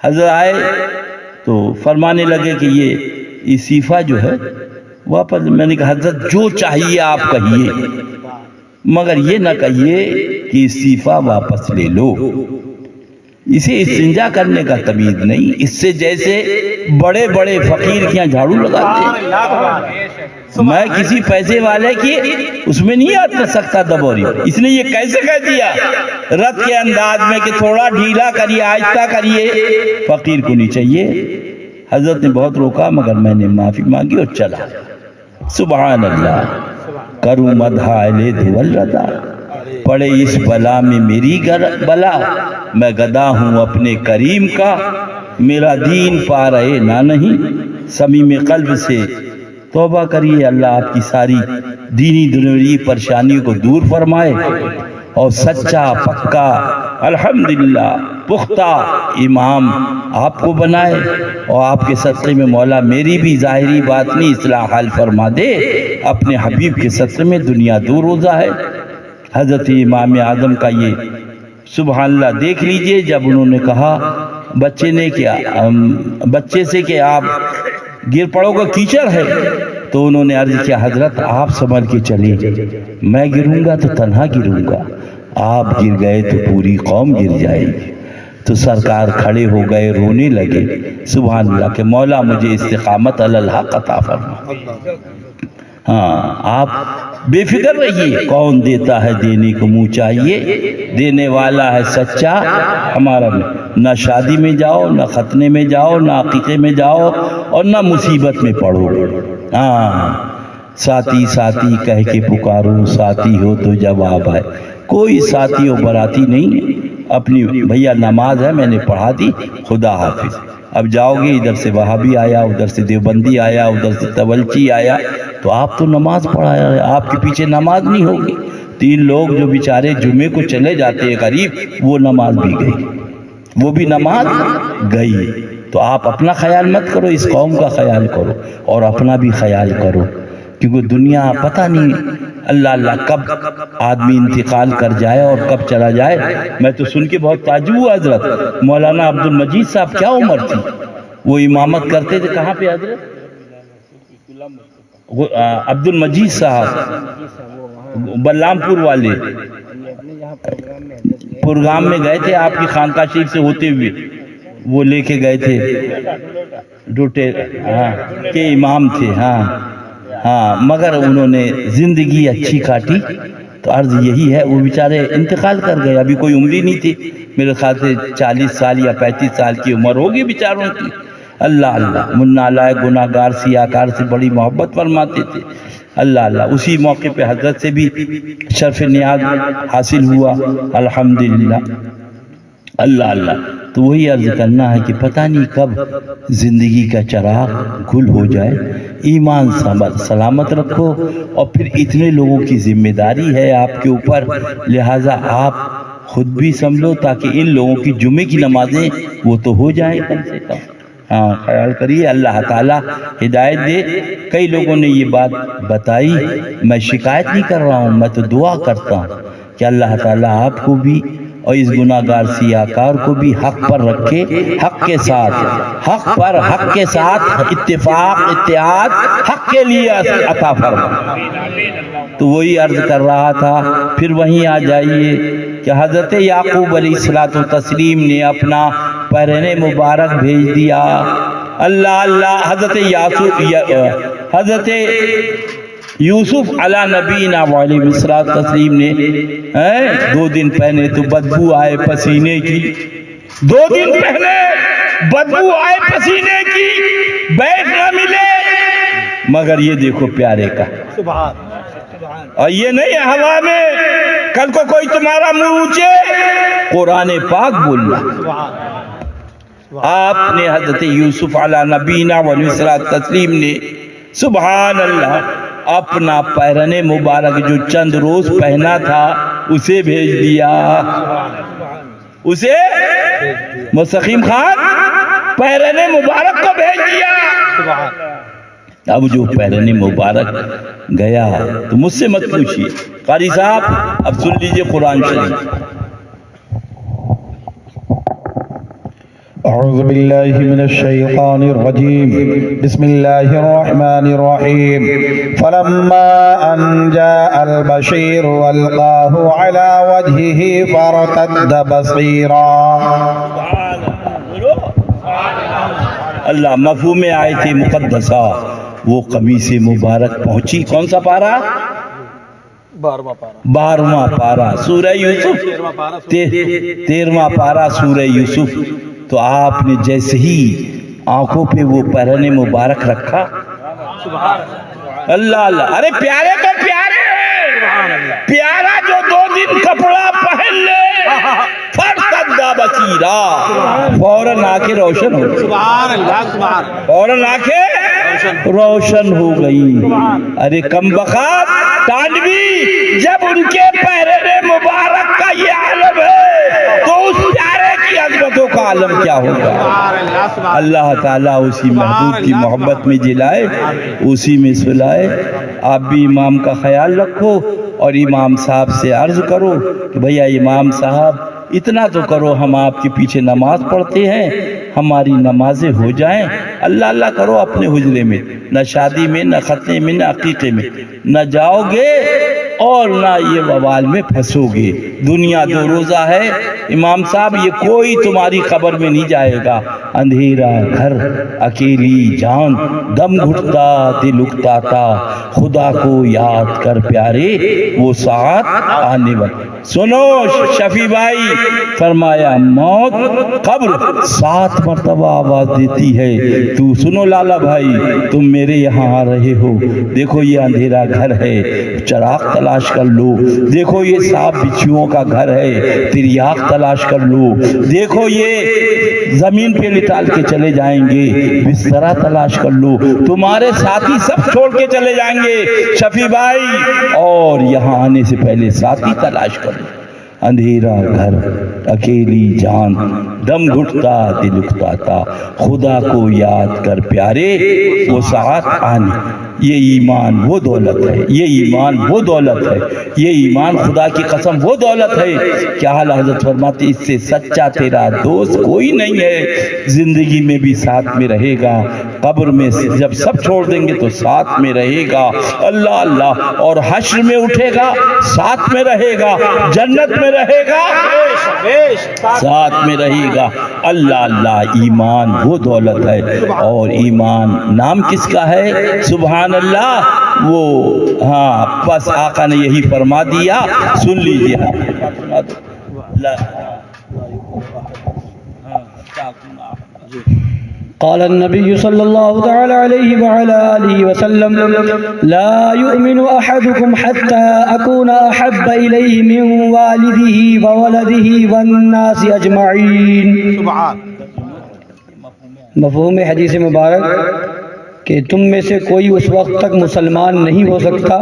حضرت آئے تو فرمانے لگے کہ یہ استعفا جو ہے واپس. میں نے کہا حضرت جو چاہیے آپ کہیے، مگر یہ نہ کہیے کہ استعفا واپس لے لو. اسے استنجا کرنے کا تمیز نہیں. اس سے جیسے بڑے بڑے فقیر کے یہاں جھاڑو لگاتے ہیں. میں کسی پیسے والے کی اس میں نہیں آ سکتا دبوری. اس نے یہ کیسے کہہ دیا رد کے انداز میں کہ تھوڑا ڈھیلا کریے، آہستہ کریے، فقیر کو نہیں چاہیے. حضرت نے بہت روکا، مگر میں نے معافی مانگی اور چلا. سبحان اللہ. کروں مدح اہل دول رضا، پڑے اس بلا میں میری بلا، میں گدا ہوں اپنے کریم کا، میرا دین پا رہے نہ نہیں. صمیم قلب سے توبہ کریے، اللہ آپ کی ساری دینی دنیاوی پریشانیوں کو دور فرمائے اور سچا پکا الحمدللہ پختہ امام آپ کو بنائے. اور آپ کے صدقے میں مولا میری بھی ظاہری باطنی اصلاح حال فرما دے. اپنے حبیب کے صدقے میں دنیا دو روزہ ہے. حضرت امام اعظم کا یہ سبحان اللہ دیکھ لیجئے. جب انہوں نے کہا بچے سے کہ آپ گر پڑو گا، کیچڑ ہے، تو انہوں نے عرض کیا حضرت آپ سنبھل کے چلیں، میں گروں گا تو تنہا گروں گا، آپ گر گئے تو پوری قوم گر جائے گی. تو سرکار کھڑے ہو گئے، رونے لگے. سبحان اللہ کہ مولا مجھے استقامت علی الحق عطا فرما. ہاں آپ بے فکر رہیے، کون دیتا ہے دینے کو منہ چاہیے، دینے والا ہے سچا ہمارا. نہ شادی میں جاؤ، نہ ختنے میں جاؤ، نہ عقیقے میں جاؤ، اور نہ مصیبت میں پڑو. ہاں ساتھی ساتھی کہہ کے پکارو، ساتھی ہو تو جواب ہے. کوئی ساتھی و براتی نہیں. اپنی بھیا نماز ہے میں نے پڑھا دی، خدا حافظ. اب جاؤ گے، ادھر سے وہابی آیا، ادھر سے دیوبندی آیا، ادھر سے تولچی آیا، تو آپ تو نماز پڑھایا ہے، آپ کے پیچھے نماز نہیں ہوگی. 3 لوگ جو بیچارے جمعے کو چلے جاتے ہیں غریب، وہ نماز بھی گئی، وہ بھی نماز گئی. تو آپ اپنا خیال مت کرو، اس قوم کا خیال کرو اور اپنا بھی خیال کرو. کیونکہ دنیا پتہ نہیں اللہ اللہ کب آدمی انتقال کر جائے اور کب چلا جائے. میں تو سن کے بہت تعجب ہوا حضرت. مولانا عبد المجید صاحب کیا عمر تھی، وہ امامت کرتے تھے کہاں پہ حضرت؟ عبد المجید صاحب بلرام پور والے پروگرام میں گئے تھے آپ کی خانقاہ شریف سے ہوتے ہوئے، وہ لے کے گئے تھے ڈوٹے کے امام تھے. ہاں مگر انہوں نے زندگی اچھی کاٹی. تو عرض یہی ہے، وہ بیچارے انتقال کر گئے، ابھی کوئی عمری نہیں تھی، میرے خیال سے 40 سال یا 35 سال کی عمر ہوگی بیچاروں کی. اللہ اللہ منا لائے گناہ گار سیاکار سے بڑی محبت فرماتے تھے. اللہ اللہ. اسی موقع پہ حضرت سے بھی شرف نیاز حاصل ہوا الحمدللہ. اللہ اللہ. تو وہی عرض کرنا ہے کہ پتہ نہیں کب زندگی کا چراغ گل ہو جائے. ایمان سلامت رکھو، اور پھر اتنے لوگوں کی ذمہ داری ہے آپ کے اوپر، لہٰذا آپ خود بھی سمجھو تاکہ ان لوگوں کی جمعے کی نمازیں وہ تو ہو جائیں کم سے کم. ہاں خیال کریے، اللہ تعالیٰ ہدایت دے. کئی لوگوں نے یہ بات بتائی، میں شکایت نہیں کر رہا ہوں، میں تو دعا کرتا ہوں کہ اللہ تعالیٰ آپ کو بھی اور اس گناہگار سیاکار کو بھی حق پر رکھے، حق کے ساتھ، حق پر حق کے ساتھ اتفاق اتحاد حق کے لیے عطا فرما. تو وہی عرض کر رہا تھا. پھر وہیں آ جائیے کہ حضرت یعقوب علیہ السلام نے اپنا پرن مبارک بھیج دیا. اللہ اللہ. حضرت یوسف علی نبینا علیہ الصلوۃ تسلیم نے 2 دن پہنے تو بدبو آئے پسینے کی، 2 دن پہنے بدبو آئے پسینے کی، بیگ نہ ملے، مگر یہ دیکھو پیارے کا، سبحان اور یہ نہیں ہے ہوا میں کل کو کوئی تمہارا منہ اونچے، قرآن پاک بول رہا، سبحان آپ نے حضرت یوسف علی نبینا علیہ الصلوۃ تسلیم نے سبحان اللہ اپنا پیرن مبارک جو چند روز پہنا تھا اسے بھیج دیا، اسے مستقیم خان پیرن مبارک کو بھیج دیا۔ سبحان اب جو پیرن مبارک گیا تو مجھ سے مت پوچھیے، قاری صاحب اب سن لیجئے قرآن شریف۔ اعوذ باللہ من الشیطان الرجیم، بسم اللہ الرحمن الرحیم، فلما ان جاء البشیر والقاہ علی وجہہ فارتد بصیرا۔ اللہ مفہوم آیت مقدسہ، وہ قمیص مبارک پہنچی، کون سا پارا؟ 12واں پارہ، 12واں پارا سورہ یوسف، 13واں پارہ، 13واں پارا سورہ یوسف۔ تو آپ نے جیسے ہی آنکھوں پہ وہ پیرن مبارک رکھا، سبحان اللہ اللہ، ارے پیارے تو پیارے ہیں، پیارا جو 2 دن کپڑا پہن لے فرتد بصیرا، فوراً آنکھیں روشن ہو گئی، سبحان اللہ، سبحان فوراً آنکھیں روشن ہو گئی۔ ارے کم بخت تانوی، جب ان کے پیرن مبارک کا یہ عالم ہے تو اس پیارے کی عظمتوں کا عالم کیا ہوگا؟ اللہ تعالیٰ اسی محبوب کی محبت میں جلائے، اسی میں سلائے۔ آپ بھی امام کا خیال رکھو اور امام صاحب سے عرض کرو کہ بھیا امام صاحب اتنا تو کرو، ہم آپ کے پیچھے نماز پڑھتے ہیں، ہماری نمازیں ہو جائیں، اللہ اللہ کرو اپنے حجرے میں، نہ شادی میں، نہ ختنے میں، نہ عقیقے میں نہ جاؤ گے اور نہ یہ وبال میں پھنسو گے۔ دنیا 2 روزہ ہے امام صاحب، یہ کوئی تمہاری قبر میں نہیں جائے گا۔ اندھیرا گھر، اکیلی جان، دم گھٹتا دل اکتاتا، خدا کو یاد کر پیارے وہ ساعت آنے والی۔ سنو شفیع بھائی، فرمایا موت قبر 7 مرتبہ آواز دیتی ہے، تو سنو لالا بھائی تم میرے یہاں آ رہے ہو، دیکھو یہ اندھیرا گھر ہے، چراغ تلاش کر لو، دیکھو یہ سانپ بچھوؤں کا گھر ہے، تریاق تلاش کر لو، دیکھو یہ زمین پہ لٹال کے چلے جائیں گے، بسترا تلاش کر لو، تمہارے ساتھی سب چھوڑ کے چلے جائیں گے شفیع بھائی، اور یہاں آنے سے پہلے ساتھی تلاش کر لو۔ اندھیرا گھر، اکیلی جان، دم گھٹتا دل اکتاتا، خدا کو یاد کر پیارے وہ ساعت آنے۔ یہ ایمان وہ دولت ہے، یہ ایمان وہ دولت ہے، یہ ایمان خدا کی قسم وہ دولت ہے کہ اعلیٰ حضرت فرماتے اس سے سچا تیرا دوست کوئی نہیں ہے، زندگی میں بھی ساتھ میں رہے گا، قبر میں جب سب چھوڑ دیں گے تو ساتھ میں رہے گا، اللہ اللہ، اور حشر میں اٹھے گا ساتھ میں رہے گا، جنت میں رہے گا ساتھ میں رہے گا، اللہ اللہ۔ ایمان وہ دولت ہے، اور ایمان نام کس کا ہے؟ سبحان اللہ، وہ ہاں بس آقا نے یہی فرما دیا، سن لیجئے۔ قال النبي صلى الله تعالى عليه وعلى آله وسلم لا يؤمن أحدكم حتى أكون أحب إليه من والده وولده والناس أجمعين۔ سبحان مفہوم حدیث مبارک کہ تم میں سے کوئی اس وقت تک مسلمان نہیں ہو سکتا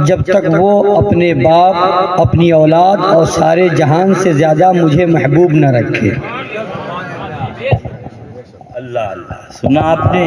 جب تک وہ اپنے باپ، اپنی اولاد اور سارے جہان سے زیادہ مجھے محبوب نہ رکھے۔ اللہ اللہ، سنا آپ نے؟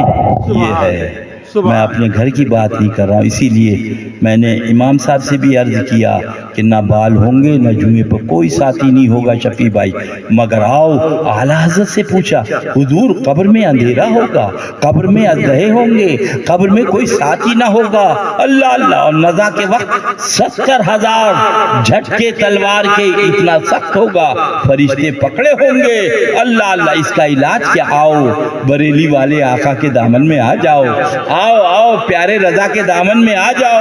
یہ ہے، میں اپنے گھر کی بات نہیں کر رہا ہوں، اسی لیے میں نے امام صاحب سے بھی عرض کیا کہ نہ بال ہوں گے نہ جوئیں پر کوئی ساتھی نہیں ہوگا شفیع بھائی، مگر آؤ اعلیٰ حضرت سے پوچھا حضور قبر میں اندھیرا ہوگا، قبر میں اندھے ہوں گے، قبر میں کوئی ساتھی نہ ہوگا، اللہ اللہ، اور نزا کے وقت 70,000 جھٹکے تلوار کے اتنا سخت ہوگا، فرشتے پکڑے ہوں گے، اللہ اللہ، اس کا علاج کیا؟ آؤ بریلی والے آقا کے دامن میں آ جاؤ، آؤ آؤ پیارے رضا کے دامن میں آ جاؤ،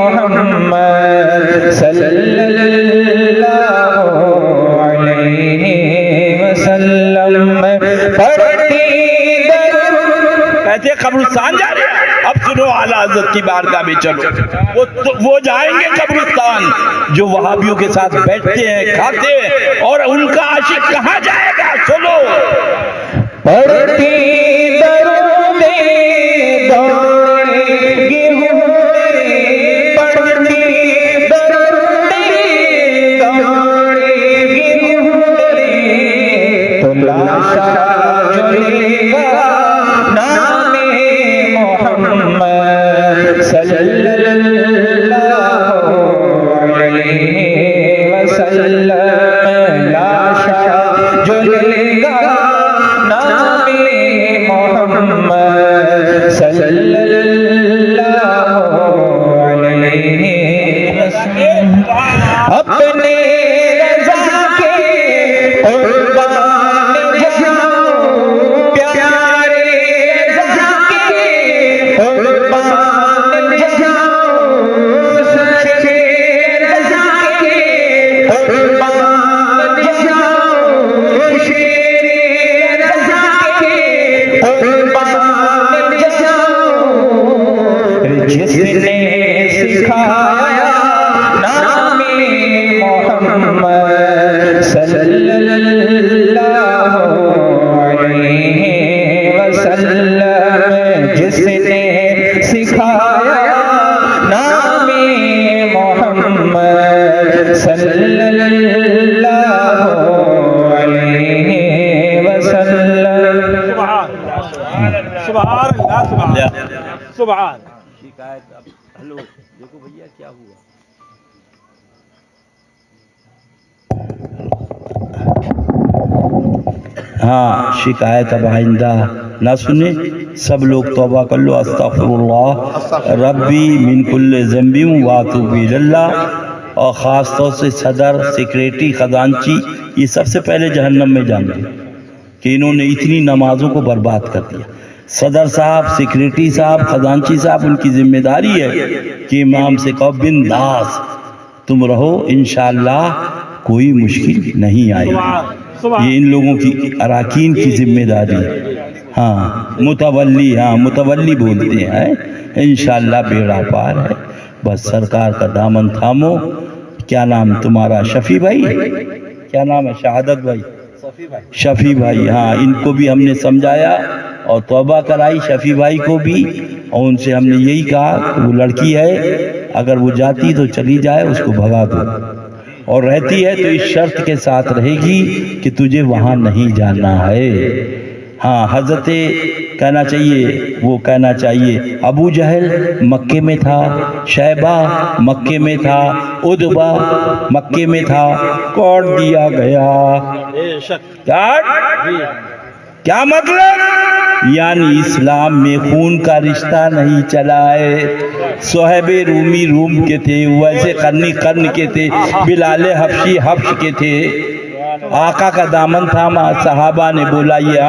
محمد صلی اللہ علیہ وسلم پڑھتی کہتے قبرستان جا رہے ہیں؟ اب سنو اعلیٰ حضرت کی بارگاہ میں چلو، وہ جائیں گے قبرستان جو وہابیوں کے ساتھ بیٹھتے ہیں کھاتے ہیں، اور ان کا عاشق کہاں جائے گا؟ سنو، پڑھتی درود دوڑے گی ہمارے، پڑھتی درود دوڑے گی ہمارے، تو لاشا جلے گا نام محمد صلی اللہ علیہ وسلم، لاشا جلے گا نام محمد صلی اللہ علیہ وسلم، اپنے رضا کے قربان جاؤ، پیارے رضا کے قربان جاؤ، سچے رضا کے قربان جاؤ، شیر رضا کے قربان جاؤ، جس نے سکھایا نام محمد صلی اللہ علیہ وسلم، جس نے سکھایا نام محمد صلی اللہ علیہ وسلم۔ سبحان اللہ سبحان اللہ سبحان۔ شکایت اب ہلو دیکھو بھیا کیا ہوا؟ ہاں شکایت اب آئندہ نہ سنیں، سب لوگ توبہ کر لو، استغفر اللہ ربی من کل ذنب واتوب اللہ۔ اور خاص طور سے صدر، سیکریٹری، خزانچی، یہ سب سے پہلے جہنم میں جائیں گے کہ انہوں نے اتنی نمازوں کو برباد کر دیا۔ صدر صاحب، سیکریٹری صاحب، خزانچی صاحب، ان کی ذمہ داری ہے کہ امام سے کہو بنداس تم رہو، انشاءاللہ کوئی مشکل نہیں آئے گی۔ یہ ان لوگوں کی اراکین کی ذمہ داری ہے۔ ہاں متولی بولتے ہیں، انشاءاللہ بیڑا پار ہے۔ بس سرکار کا دامن تھامو۔ کیا نام تمہارا؟ شفیع بھائی؟ کیا نام ہے؟ شہادت بھائی؟ شفیع بھائی، ہاں ان کو بھی ہم نے سمجھایا اور توبہ کرائی، شفیع بھائی کو بھی، اور ان سے ہم نے یہی کہا کہ وہ لڑکی ہے، اگر وہ جاتی تو چلی جائے، اس کو بھگا دو، اور رہتی ہے تو اس شرط کے ساتھ رہے گی کہ تجھے وہاں نہیں جانا ہے۔ ہاں حضرت کہنا چاہیے، وہ کہنا چاہیے ابو جہل مکے میں تھا، شیبہ مکے میں تھا، ادبا مکے میں تھا، کوڑ دیا گیا۔ کیا مطلب؟ یعنی اسلام میں خون کا رشتہ نہیں چلا ہے۔ صہیب رومی روم کے تھے، ویسے قرنی قرن کے تھے، بلال حبشی حبش کے تھے۔ آقا کا دامن تھاما، صحابہ نے بولا یہ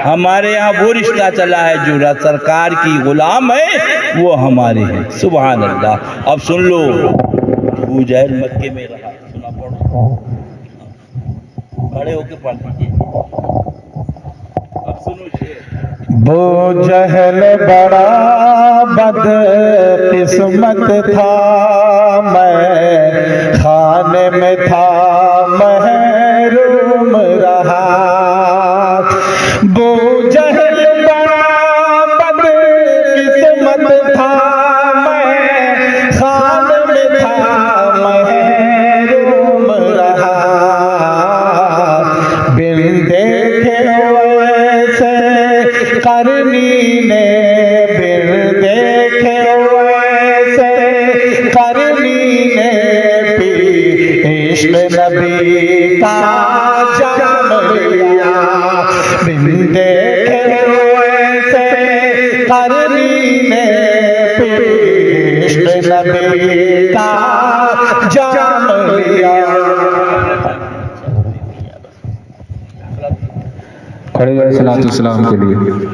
ہمارے یہاں وہ رشتہ چلا ہے جو سرکار کی غلام ہے، وہ ہمارے ہیں۔ سبحان اللہ۔ اب سن لو، ابو جہل مکے میں رہا، سنا پڑھو، کھڑے ہو کے پڑھ لیجیے۔ اب سنو شعر۔ بو جہل بڑا بد قسمت تھا، میں خانے میں تھا محروم رہا۔ بو جہل بڑا بد قسمت تھا، میں خانے میں تھا محروم رہا۔ بن دیکھے ویسے قرنی نے، بن دیکھے ویسے قرنی نے، پی عشق نبی کا جام لیا۔ بن دیکھے ویسے قرنی نے، پی عشق نبی کا جام لیا۔ کھڑے رہے صلاۃ والسلام کے لیے۔